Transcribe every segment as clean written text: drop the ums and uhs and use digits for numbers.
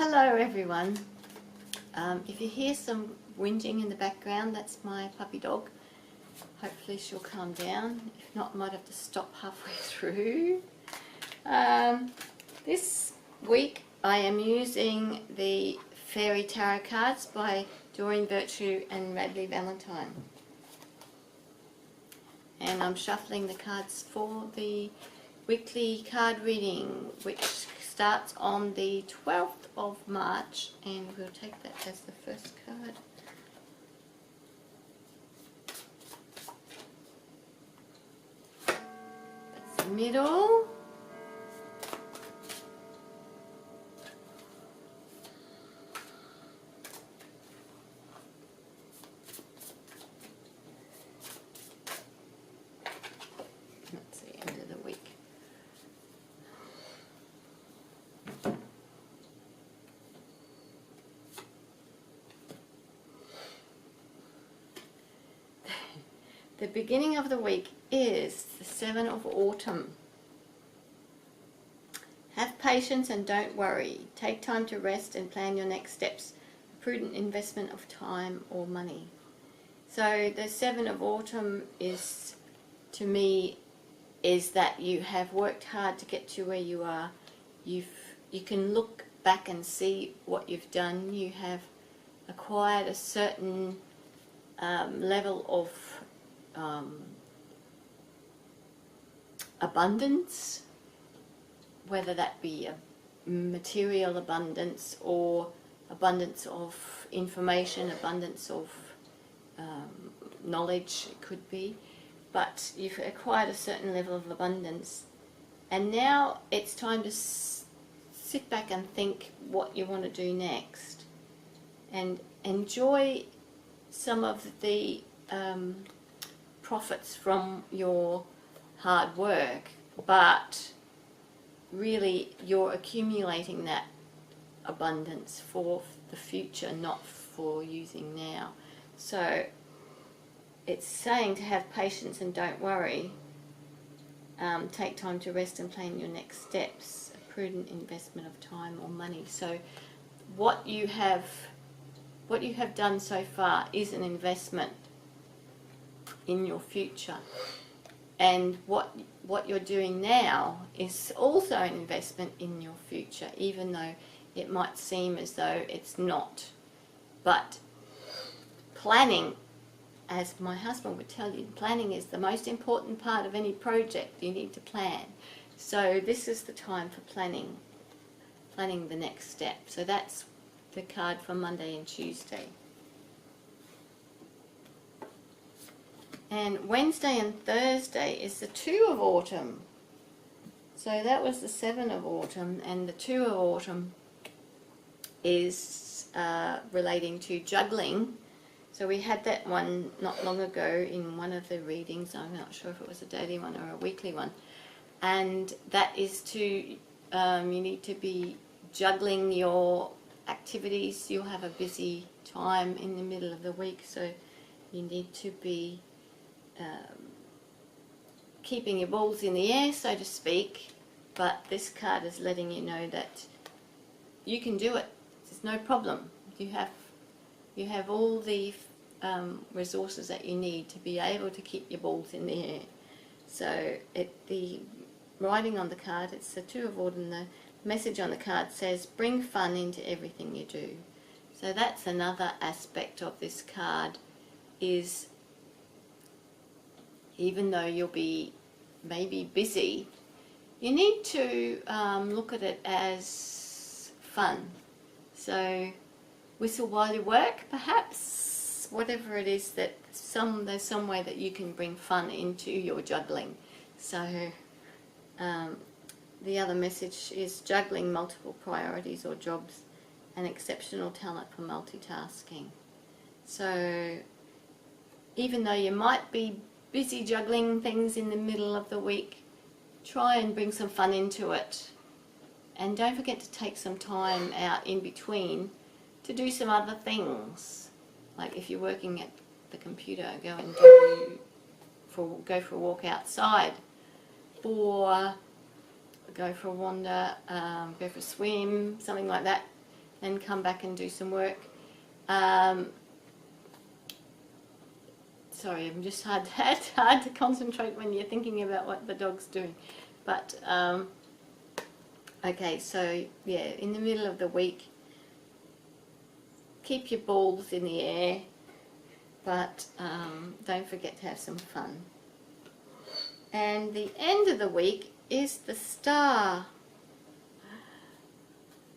Hello everyone. If you hear some whinging in the background, that's my puppy dog. Hopefully she'll calm down. If not, I might have to stop halfway through. This week I am using the Fairy Tarot cards by Doreen and Radleigh Valentine. And I'm shuffling the cards for the weekly card reading, which starts on the 12th of March, and we'll take that as the first card. That's the middle. That's the end of the week. The beginning of the week is the 7 of Autumn. Have patience and don't worry. Take time to rest and plan your next steps. A prudent investment of time or money. So the 7 of Autumn is, to me, is that you have worked hard to get to where you are. You can look back and see what you've done. You have acquired a certain level of abundance, whether that be a material abundance or abundance of information, abundance of knowledge, it could be, but you've acquired a certain level of abundance, and now it's time to sit back and think what you want to do next and enjoy some of the profits from your hard work, but really you're accumulating that abundance for the future, not for using now. So it's saying to have patience and don't worry. Take time to rest and plan your next steps. A prudent investment of time or money. So what you have done so far is an investment in your future, and what you're doing now is also an investment in your future, even though it might seem as though it's not. But planning, as my husband would tell you, planning is the most important part of any project. You need to plan. So this is the time for planning the next step. So that's the card for Monday and Tuesday. And Wednesday and Thursday is the 2 of Autumn. So that was the 7 of Autumn, and the 2 of Autumn is relating to juggling. So we had that one not long ago in one of the readings. I'm not sure if it was a daily one or a weekly one. And that is to, you need to be juggling your activities. You'll have a busy time in the middle of the week, so you need to be keeping your balls in the air, so to speak. But this card is letting you know that you can do it. There's no problem. You have all the resources that you need to be able to keep your balls in the air. So the writing on the card, it's the 2 of Autumn. The message on the card says, bring fun into everything you do. So that's another aspect of this card, is even though you'll be maybe busy, you need to look at it as fun. So whistle while you work, perhaps, whatever it is, that there's some way that you can bring fun into your juggling. So the other message is juggling multiple priorities or jobs, an exceptional talent for multitasking. So even though you might be busy juggling things in the middle of the week, try and bring some fun into it. And don't forget to take some time out in between to do some other things. Like if you're working at the computer, go for a walk outside, or go for a wander, go for a swim, something like that. and come back and do some work. Sorry, I'm just hard to concentrate when you're thinking about what the dog's doing. But okay, so yeah, in the middle of the week, keep your balls in the air, but don't forget to have some fun. And the end of the week is the star.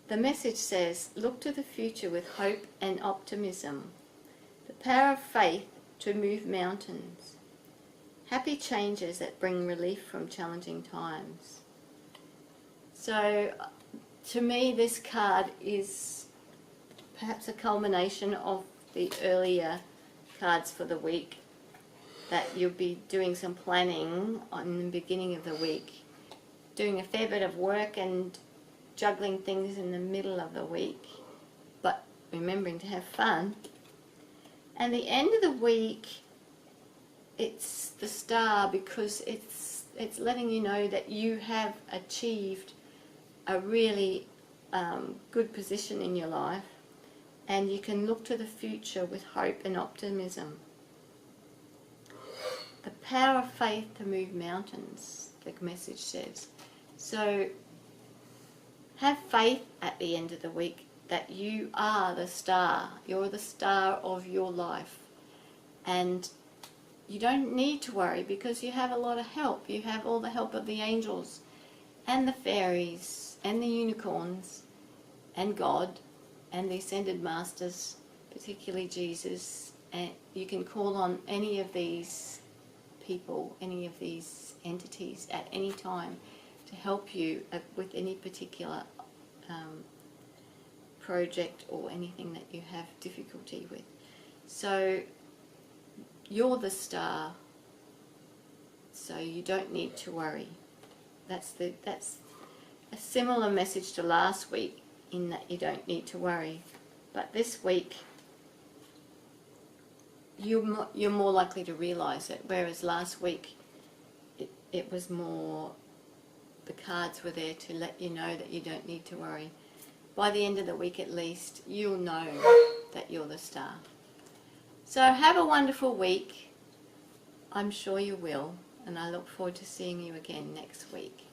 The message says, look to the future with hope and optimism. The power of faith to move mountains. Happy changes that bring relief from challenging times. So, to me, this card is perhaps a culmination of the earlier cards for the week, that you'll be doing some planning on the beginning of the week, doing a fair bit of work and juggling things in the middle of the week, but remembering to have fun. And the end of the week, it's the star, because it's letting you know that you have achieved a really good position in your life, and you can look to the future with hope and optimism. The power of faith to move mountains, the message says. So have faith at the end of the week that you are the star. You're the star of your life. And you don't need to worry, because you have a lot of help. You have all the help of the angels and the fairies and the unicorns and God and the ascended masters, particularly Jesus. And you can call on any of these people, any of these entities at any time to help you with any particular project or anything that you have difficulty with. So you're the star, so you don't need to worry. That's a similar message to last week, in that you don't need to worry. But this week, you're more likely to realise it, whereas last week it was more, the cards were there to let you know that you don't need to worry. By the end of the week at least, you'll know that you're the star. So have a wonderful week. I'm sure you will, and I look forward to seeing you again next week.